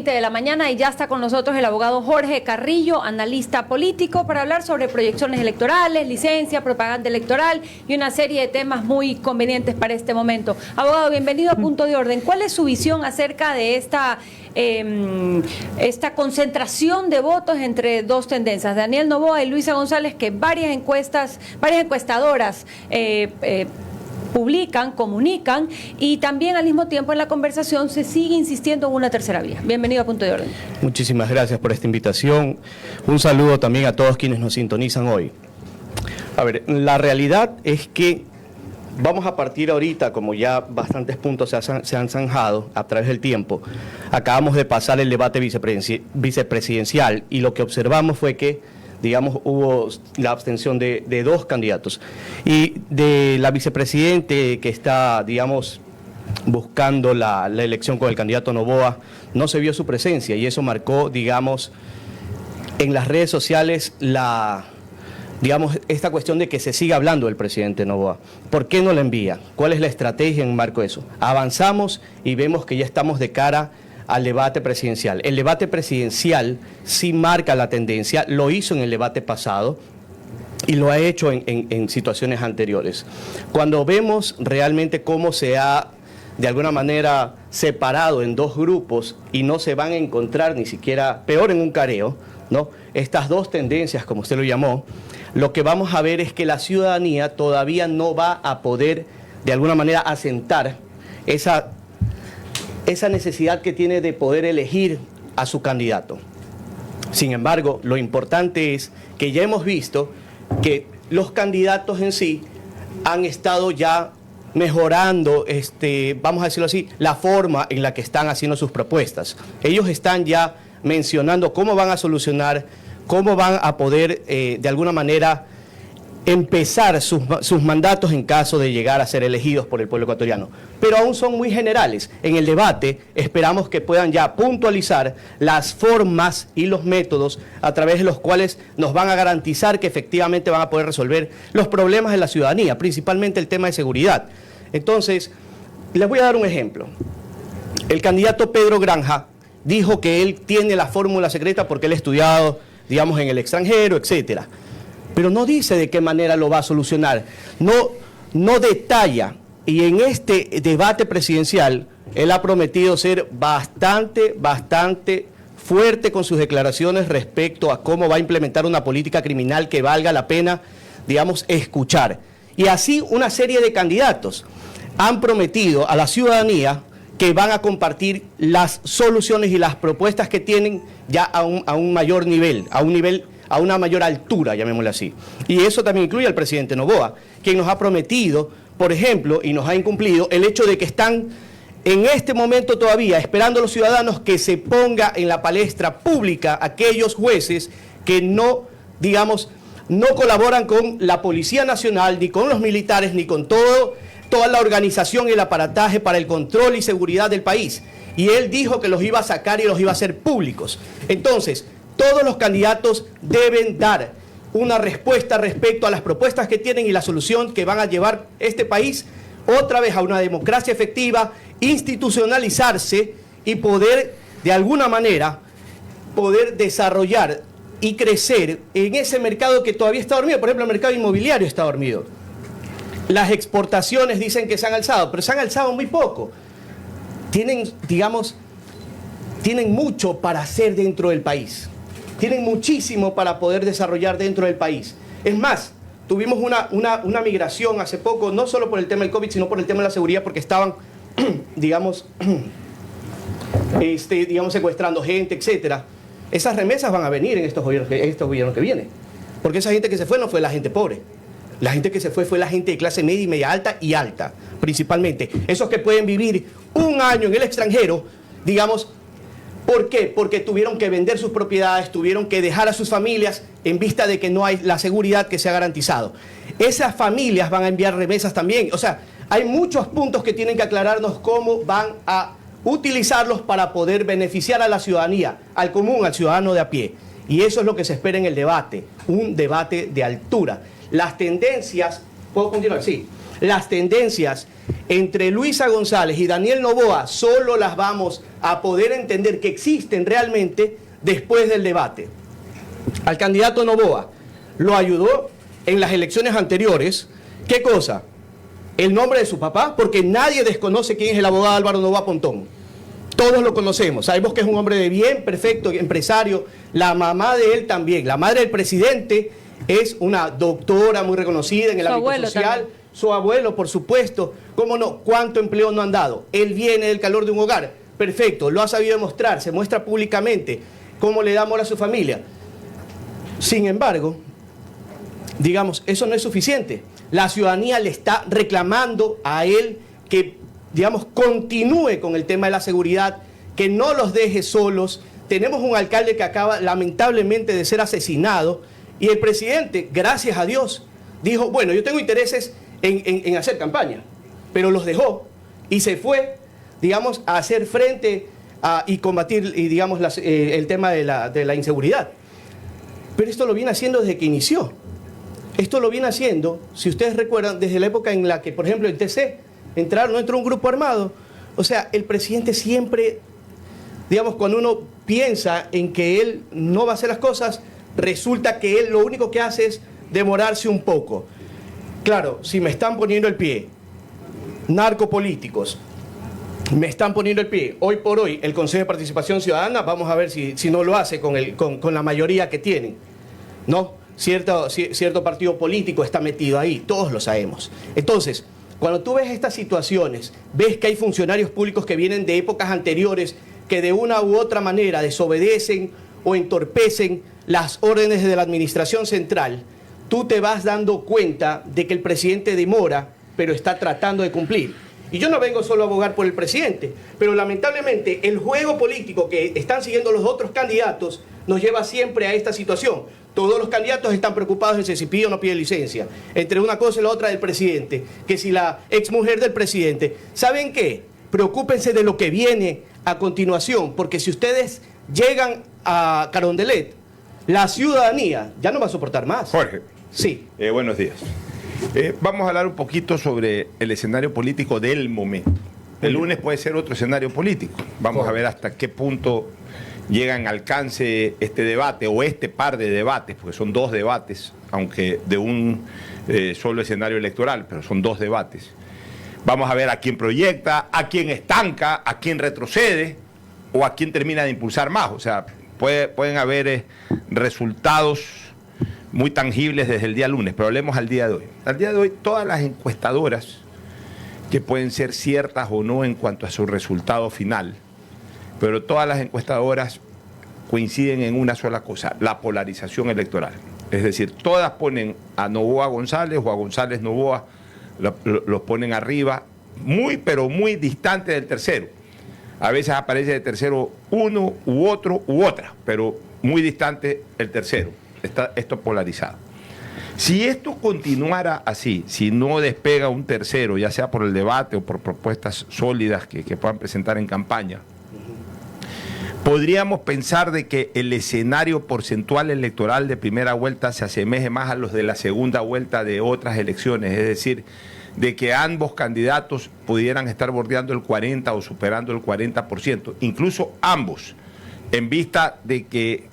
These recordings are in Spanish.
7:20 de la mañana y ya está con nosotros el abogado Jorge Carrillo, analista político, para hablar sobre proyecciones electorales, licencia, propaganda electoral y una serie de temas muy convenientes para este momento. Abogado, bienvenido a Punto de Orden. ¿Cuál es su visión acerca de esta concentración de votos entre dos tendencias, Daniel Noboa y Luisa González, que varias encuestadoras publican, comunican, y también al mismo tiempo en la conversación se sigue insistiendo en una tercera vía? Bienvenido a Punto de Orden. Muchísimas gracias por esta invitación. Un saludo también a todos quienes nos sintonizan hoy. A ver, la realidad es que vamos a partir ahorita, como ya bastantes puntos se han zanjado a través del tiempo. Acabamos de pasar el debate vicepresidencial y lo que observamos fue que, digamos, hubo la abstención de dos candidatos. Y de la vicepresidente que está, digamos, buscando la elección con el candidato Noboa, no se vio su presencia y eso marcó, digamos, en las redes sociales esta cuestión de que se siga hablando del presidente Noboa. ¿Por qué no la envía? ¿Cuál es la estrategia en marco de eso? Avanzamos y vemos que ya estamos de cara al debate presidencial. El debate presidencial sí marca la tendencia, lo hizo en el debate pasado y lo ha hecho en situaciones anteriores. Cuando vemos realmente cómo se ha, de alguna manera, separado en dos grupos y no se van a encontrar ni siquiera, peor en un careo, ¿no? Estas dos tendencias, como usted lo llamó, lo que vamos a ver es que la ciudadanía todavía no va a poder, de alguna manera, asentar esa necesidad que tiene de poder elegir a su candidato. Sin embargo, lo importante es que ya hemos visto que los candidatos en sí han estado ya mejorando, vamos a decirlo así, la forma en la que están haciendo sus propuestas. Ellos están ya mencionando cómo van a solucionar, cómo van a poder, de alguna manera, empezar sus mandatos en caso de llegar a ser elegidos por el pueblo ecuatoriano. Pero aún son muy generales. En el debate esperamos que puedan ya puntualizar las formas y los métodos a través de los cuales nos van a garantizar que efectivamente van a poder resolver los problemas de la ciudadanía, principalmente el tema de seguridad. Entonces, les voy a dar un ejemplo. El candidato Pedro Granja dijo que él tiene la fórmula secreta porque él ha estudiado, digamos, en el extranjero, etcétera. Pero no dice de qué manera lo va a solucionar, no detalla. Y en este debate presidencial, él ha prometido ser bastante fuerte con sus declaraciones respecto a cómo va a implementar una política criminal que valga la pena, digamos, escuchar. Y así una serie de candidatos han prometido a la ciudadanía que van a compartir las soluciones y las propuestas que tienen ya a un mayor nivel, a una mayor altura, llamémosle así. Y eso también incluye al presidente Noboa, quien nos ha prometido, por ejemplo, y nos ha incumplido, el hecho de que están en este momento todavía esperando a los ciudadanos que se ponga en la palestra pública aquellos jueces que no, digamos, no colaboran con la Policía Nacional, ni con los militares, ni con toda la organización y el aparataje para el control y seguridad del país. Y él dijo que los iba a sacar y los iba a hacer públicos. Entonces, todos los candidatos deben dar una respuesta respecto a las propuestas que tienen y la solución que van a llevar este país otra vez a una democracia efectiva, institucionalizarse y poder, de alguna manera, poder desarrollar y crecer en ese mercado que todavía está dormido. Por ejemplo, el mercado inmobiliario está dormido. Las exportaciones dicen que se han alzado, pero se han alzado muy poco. Tienen mucho para hacer dentro del país. Tienen muchísimo para poder desarrollar dentro del país. Es más, tuvimos una migración hace poco, no solo por el tema del COVID, sino por el tema de la seguridad, porque estaban, digamos, secuestrando gente, etcétera. Esas remesas van a venir en estos gobiernos que vienen. Porque esa gente que se fue no fue la gente pobre. La gente que se fue la gente de clase media y media alta y alta, principalmente. Esos que pueden vivir un año en el extranjero, digamos. ¿Por qué? Porque tuvieron que vender sus propiedades, tuvieron que dejar a sus familias en vista de que no hay la seguridad que se ha garantizado. Esas familias van a enviar remesas también. O sea, hay muchos puntos que tienen que aclararnos cómo van a utilizarlos para poder beneficiar a la ciudadanía, al común, al ciudadano de a pie. Y eso es lo que se espera en el debate, un debate de altura. Las tendencias, ¿puedo continuar? Sí. Las tendencias entre Luisa González y Daniel Noboa solo las vamos a poder entender que existen realmente después del debate. Al candidato Noboa lo ayudó en las elecciones anteriores. ¿Qué cosa? El nombre de su papá, porque nadie desconoce quién es el abogado Álvaro Noboa Pontón. Todos lo conocemos, sabemos que es un hombre de bien, perfecto, empresario. La mamá de él también, la madre del presidente es una doctora muy reconocida en el ámbito social. También. Su abuelo, por supuesto. ¿Cómo no? ¿Cuánto empleo no han dado? Él viene del calor de un hogar. Perfecto, lo ha sabido demostrar, se muestra públicamente cómo le da amor a su familia. Sin embargo, digamos, eso no es suficiente. La ciudadanía le está reclamando a él que, digamos, continúe con el tema de la seguridad, que no los deje solos. Tenemos un alcalde que acaba lamentablemente de ser asesinado y el presidente, gracias a Dios, dijo, bueno, yo tengo intereses en hacer campaña, pero los dejó y se fue, digamos, a hacer frente y combatir, y, digamos, el tema de la inseguridad. Pero esto lo viene haciendo desde que inició. Esto lo viene haciendo, si ustedes recuerdan, desde la época en la que, por ejemplo, el TC no entró un grupo armado. O sea, el presidente siempre, digamos, cuando uno piensa en que él no va a hacer las cosas, resulta que él lo único que hace es demorarse un poco. Claro, si me están poniendo el pie, narcopolíticos, me están poniendo el pie, hoy por hoy, el Consejo de Participación Ciudadana, vamos a ver si no lo hace con la mayoría que tienen, ¿no? Cierto partido político está metido ahí, todos lo sabemos. Entonces, cuando tú ves estas situaciones, ves que hay funcionarios públicos que vienen de épocas anteriores que de una u otra manera desobedecen o entorpecen las órdenes de la administración central, tú te vas dando cuenta de que el presidente demora, pero está tratando de cumplir. Y yo no vengo solo a abogar por el presidente, pero lamentablemente el juego político que están siguiendo los otros candidatos nos lleva siempre a esta situación. Todos los candidatos están preocupados en si pide o no pide licencia. Entre una cosa y la otra del presidente, que si la exmujer del presidente. ¿Saben qué? Preocúpense de lo que viene a continuación, porque si ustedes llegan a Carondelet, la ciudadanía ya no va a soportar más. Jorge. Sí. Buenos días. Vamos a hablar un poquito sobre el escenario político del momento. El lunes puede ser otro escenario político. Vamos a ver hasta qué punto llega en alcance este debate o este par de debates, porque son dos debates, aunque de un solo escenario electoral, pero son dos debates. Vamos a ver a quién proyecta, a quién estanca, a quién retrocede o a quién termina de impulsar más. O sea, pueden haber resultados muy tangibles desde el día lunes, pero hablemos al día de hoy. Al día de hoy, todas las encuestadoras, que pueden ser ciertas o no en cuanto a su resultado final, pero todas las encuestadoras coinciden en una sola cosa, la polarización electoral. Es decir, todas ponen a Noboa González o a González Noboa, los ponen arriba, pero muy distante del tercero. A veces aparece de tercero uno u otro u otra, pero muy distante el tercero. Está esto polarizado. Si esto continuara así, si no despega un tercero, ya sea por el debate o por propuestas sólidas que puedan presentar en campaña, podríamos pensar de que el escenario porcentual electoral de primera vuelta se asemeje más a los de la segunda vuelta de otras elecciones, es decir, de que ambos candidatos pudieran estar bordeando el 40 o superando el 40%, incluso ambos, en vista de que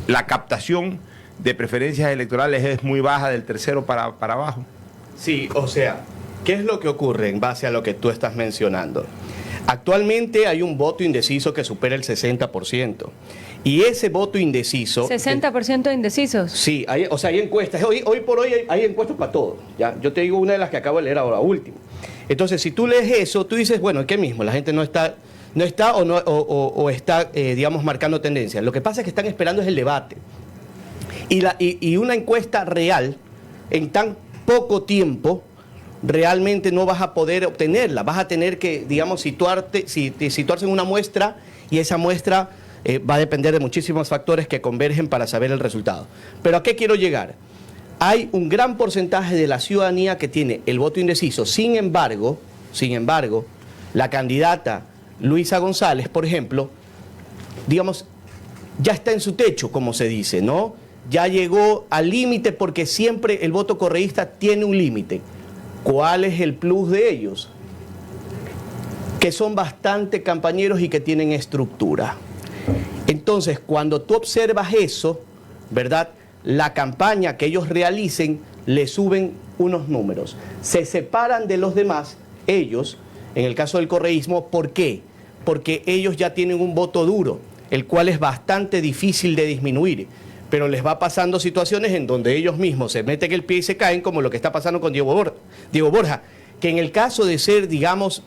la captación de preferencias electorales es muy baja del tercero para abajo. Sí, o sea, ¿qué es lo que ocurre en base a lo que tú estás mencionando? Actualmente hay un voto indeciso que supera el 60%. Y ese voto indeciso... ¿60% de indecisos? Sí, hay encuestas. Hoy por hoy hay encuestas para todo. ¿Ya? Yo te digo una de las que acabo de leer ahora, último. Entonces, si tú lees eso, tú dices, bueno, ¿qué mismo? La gente no está o está, digamos, marcando tendencia. Lo que pasa es que están esperando es el debate. Y una encuesta real, en tan poco tiempo, realmente no vas a poder obtenerla. Vas a tener que, digamos, situarse en una muestra, y esa muestra va a depender de muchísimos factores que convergen para saber el resultado. Pero ¿a qué quiero llegar? Hay un gran porcentaje de la ciudadanía que tiene el voto indeciso. Sin embargo, la candidata Luisa González, por ejemplo, digamos, ya está en su techo, como se dice, ¿no? Ya llegó al límite, porque siempre el voto correísta tiene un límite. ¿Cuál es el plus de ellos? Que son bastante campañeros y que tienen estructura. Entonces, cuando tú observas eso, ¿verdad? La campaña que ellos realicen, le suben unos números. Se separan de los demás, ellos, en el caso del correísmo, ¿por qué? Porque ellos ya tienen un voto duro, el cual es bastante difícil de disminuir, pero les va pasando situaciones en donde ellos mismos se meten el pie y se caen, como lo que está pasando con Diego Borja, que en el caso de ser, digamos,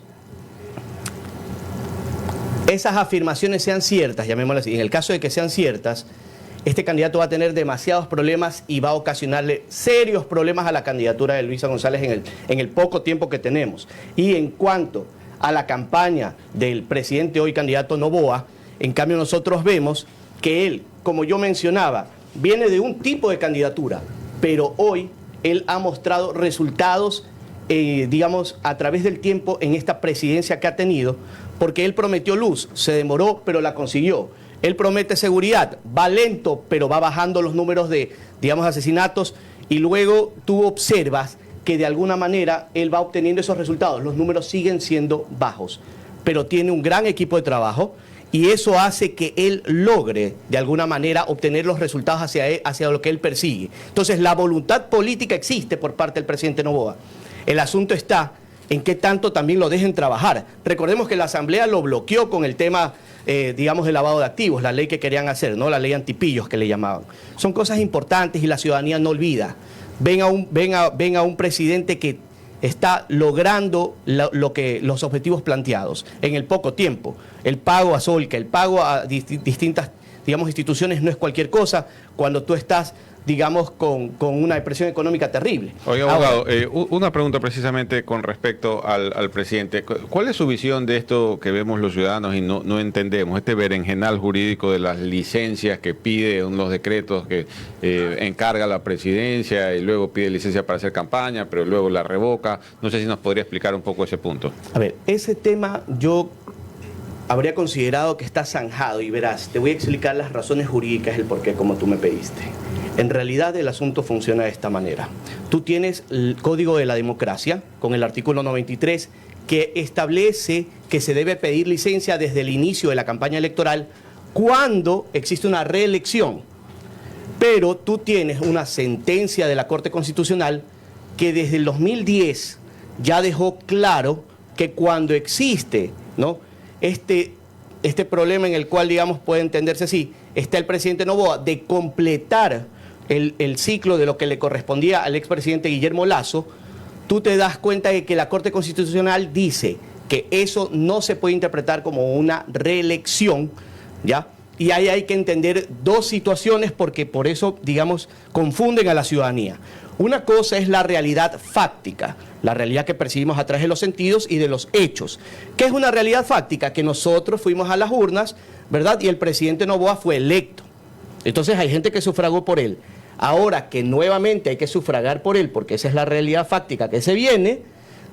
esas afirmaciones sean ciertas, llamémoslas así, en el caso de que sean ciertas, este candidato va a tener demasiados problemas y va a ocasionarle serios problemas a la candidatura de Luisa González en el poco tiempo que tenemos. Y en cuanto a la campaña del presidente hoy candidato Noboa, en cambio nosotros vemos que él, como yo mencionaba, viene de un tipo de candidatura, pero hoy él ha mostrado resultados, digamos, a través del tiempo en esta presidencia que ha tenido, porque él prometió luz, se demoró, pero la consiguió. Él promete seguridad, va lento, pero va bajando los números de, digamos, asesinatos, y luego tú observas que de alguna manera él va obteniendo esos resultados. Los números siguen siendo bajos, pero tiene un gran equipo de trabajo, y eso hace que él logre, de alguna manera, obtener los resultados hacia lo que él persigue. Entonces, la voluntad política existe por parte del presidente Noboa. El asunto está en qué tanto también lo dejen trabajar. Recordemos que la Asamblea lo bloqueó con el tema, digamos, del lavado de activos, la ley que querían hacer, ¿no? La ley antipillos que le llamaban. Son cosas importantes y la ciudadanía no olvida. Ven a un presidente que está logrando los objetivos planteados en el poco tiempo. El pago a Solca, el pago a distintas, digamos, instituciones no es cualquier cosa cuando tú estás, digamos, con una depresión económica terrible. Oye, abogado, una pregunta precisamente con respecto al presidente. ¿Cuál es su visión de esto que vemos los ciudadanos y no entendemos? Este berenjenal jurídico de las licencias que pide, los decretos que encarga la presidencia y luego pide licencia para hacer campaña, pero luego la revoca. No sé si nos podría explicar un poco ese punto. A ver, ese tema yo habría considerado que está zanjado, y verás, te voy a explicar las razones jurídicas, el porqué, como tú me pediste. En realidad el asunto funciona de esta manera. Tú tienes el Código de la Democracia con el artículo 93 que establece que se debe pedir licencia desde el inicio de la campaña electoral cuando existe una reelección. Pero tú tienes una sentencia de la Corte Constitucional que desde el 2010 ya dejó claro que cuando existe, ¿no?, este problema en el cual, digamos, puede entenderse así, está el presidente Noboa de completar el ciclo de lo que le correspondía al expresidente Guillermo Lasso, tú te das cuenta de que la Corte Constitucional dice que eso no se puede interpretar como una reelección, ¿ya? Y ahí hay que entender dos situaciones porque por eso, digamos, confunden a la ciudadanía. Una cosa es la realidad fáctica, la realidad que percibimos a través de los sentidos y de los hechos. ¿Qué es una realidad fáctica? Que nosotros fuimos a las urnas, ¿verdad? Y el presidente Noboa fue electo. Entonces hay gente que sufragó por él. Ahora que nuevamente hay que sufragar por él, porque esa es la realidad fáctica que se viene,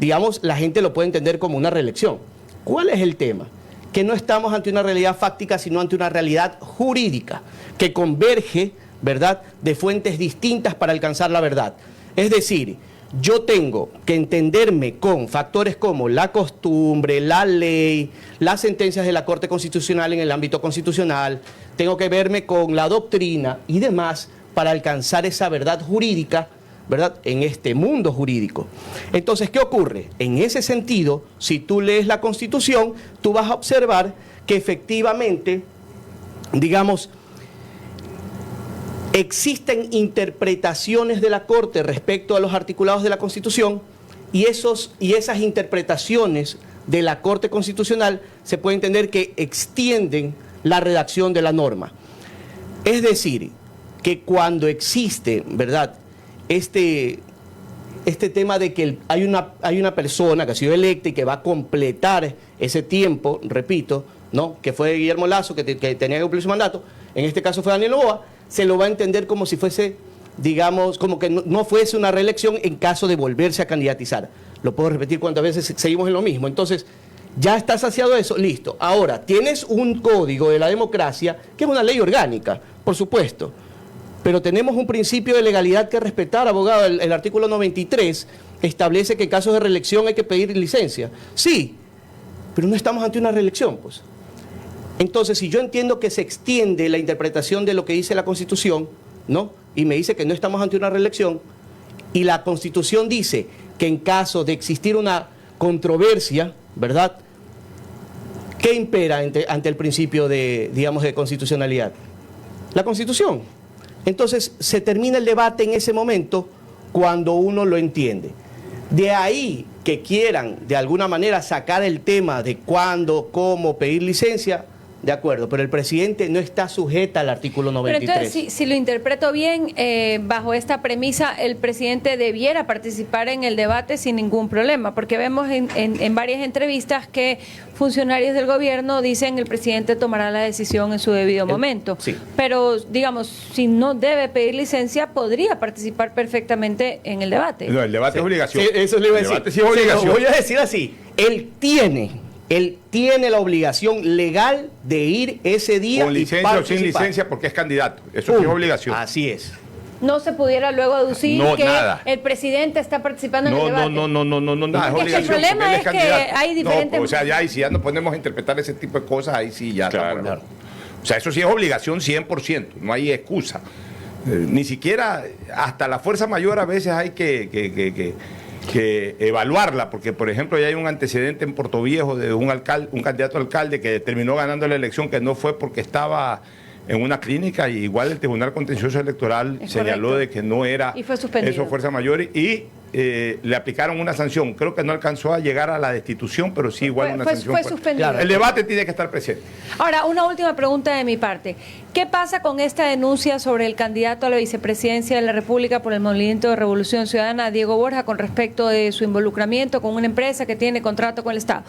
digamos, la gente lo puede entender como una reelección. ¿Cuál es el tema? Que no estamos ante una realidad fáctica, sino ante una realidad jurídica, que converge, ¿verdad?, de fuentes distintas para alcanzar la verdad. Es decir, yo tengo que entenderme con factores como la costumbre, la ley, las sentencias de la Corte Constitucional en el ámbito constitucional, tengo que verme con la doctrina y demás para alcanzar esa verdad jurídica, ¿verdad?, en este mundo jurídico. Entonces, ¿qué ocurre? En ese sentido, si tú lees la Constitución, tú vas a observar que efectivamente, digamos, existen interpretaciones de la Corte respecto a los articulados de la Constitución y esas interpretaciones de la Corte Constitucional se puede entender que extienden la redacción de la norma. Es decir, que cuando existe, ¿verdad?, este tema de que hay una persona que ha sido electa y que va a completar ese tiempo, repito, ¿no?, que fue Guillermo Lasso, que tenía que cumplir su mandato, en este caso fue Daniel Noboa, se lo va a entender como si fuese, digamos, como que no fuese una reelección en caso de volverse a candidatizar. Lo puedo repetir cuantas veces seguimos en lo mismo. Entonces, ya está saciado eso, listo. Ahora, tienes un Código de la Democracia, que es una ley orgánica, por supuesto, pero tenemos un principio de legalidad que respetar, abogado, el artículo 93, establece que en casos de reelección hay que pedir licencia. Sí, pero no estamos ante una reelección, pues. Entonces, si yo entiendo que se extiende la interpretación de lo que dice la Constitución, ¿no? Y me dice que no estamos ante una reelección, y la Constitución dice que en caso de existir una controversia, ¿verdad?, ¿qué impera ante el principio de, digamos, de constitucionalidad? La Constitución. Entonces, se termina el debate en ese momento cuando uno lo entiende. De ahí que quieran, de alguna manera, sacar el tema de cuándo, cómo pedir licencia, de acuerdo, pero el presidente no está sujeta al artículo 93. Pero entonces, si lo interpreto bien, bajo esta premisa, el presidente debiera participar en el debate sin ningún problema, porque vemos en varias entrevistas que funcionarios del gobierno dicen el presidente tomará la decisión en su debido momento. Sí. Pero, digamos, si no debe pedir licencia, podría participar perfectamente en el debate. No, el debate es obligación. Sí, eso le iba a decir. El debate sí es obligación. Se lo voy a decir así. Él tiene la obligación legal de ir ese día Con licencia y o sin participar. licencia porque es candidato. Eso sí es obligación. Así es. No se pudiera luego aducir No, que nada. el presidente está participando en el No, debate. nada, es Porque obligación. el problema porque él es que candidato. hay diferentes... No, o sea, ya, y si ya nos ponemos a interpretar ese tipo de cosas, ahí sí ya Claro. estamos locos. O sea, eso sí es obligación 100%, no hay excusa. Ni siquiera, hasta la fuerza mayor a veces hay que evaluarla, porque por ejemplo ya hay un antecedente en Portoviejo de un candidato a alcalde que terminó ganando la elección, que no fue porque estaba en una clínica, y igual el Tribunal Contencioso Electoral Es señaló correcto. de que no era Y fue suspendido. eso fuerza mayor, y le aplicaron una sanción. Creo que no alcanzó a llegar a la destitución, pero sí igual una sanción. Fue suspendido. Claro. El debate tiene que estar presente. Ahora, una última pregunta de mi parte. ¿Qué pasa con esta denuncia sobre el candidato a la vicepresidencia de la República por el Movimiento de Revolución Ciudadana, Diego Borja, con respecto de su involucramiento con una empresa que tiene contrato con el Estado?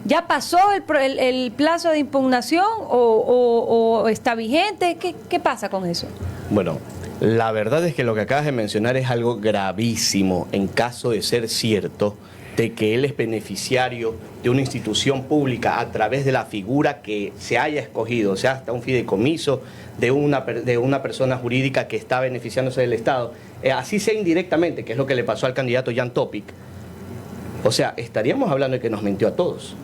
¿Ya pasó el plazo de impugnación o está vigente? ¿Qué pasa con eso? Bueno, la verdad es que lo que acabas de mencionar es algo gravísimo en caso de ser cierto de que él es beneficiario de una institución pública a través de la figura que se haya escogido, o sea, hasta un fideicomiso de una persona jurídica que está beneficiándose del Estado, así sea indirectamente, que es lo que le pasó al candidato Jan Topic. O sea, estaríamos hablando de que nos mintió a todos,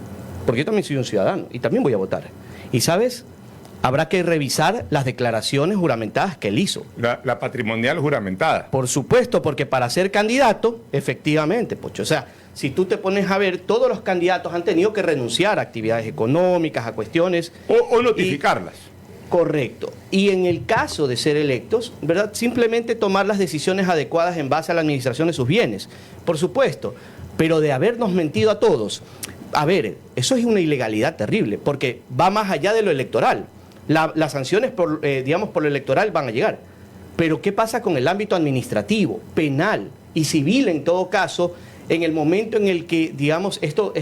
porque yo también soy un ciudadano y también voy a votar. Y ¿sabes? Habrá que revisar las declaraciones juramentadas que él hizo. La patrimonial juramentada. Por supuesto, porque para ser candidato, efectivamente, Pocho, o sea, si tú te pones a ver, todos los candidatos han tenido que renunciar a actividades económicas, a cuestiones. O notificarlas. Correcto. Y en el caso de ser electos, ¿verdad? Simplemente tomar las decisiones adecuadas en base a la administración de sus bienes. Por supuesto, pero de habernos mentido a todos. A ver, eso es una ilegalidad terrible, porque va más allá de lo electoral. Las sanciones por lo electoral van a llegar. Pero ¿qué pasa con el ámbito administrativo, penal y civil en todo caso, en el momento en el que, digamos, esto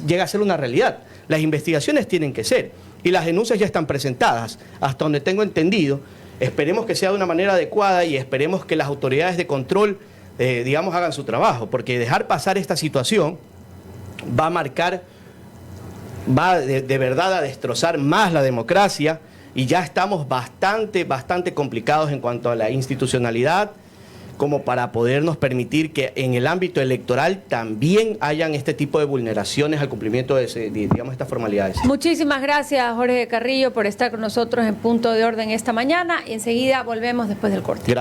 llega a ser una realidad? Las investigaciones tienen que ser, y las denuncias ya están presentadas, hasta donde tengo entendido. Esperemos que sea de una manera adecuada y esperemos que las autoridades de control, digamos, hagan su trabajo, porque dejar pasar esta situación va a marcar, va de verdad a destrozar más la democracia, y ya estamos bastante complicados en cuanto a la institucionalidad, como para podernos permitir que en el ámbito electoral también hayan este tipo de vulneraciones al cumplimiento de digamos, estas formalidades. Muchísimas gracias, Jorge Carrillo, por estar con nosotros en Punto de Orden esta mañana, y enseguida volvemos después del corte.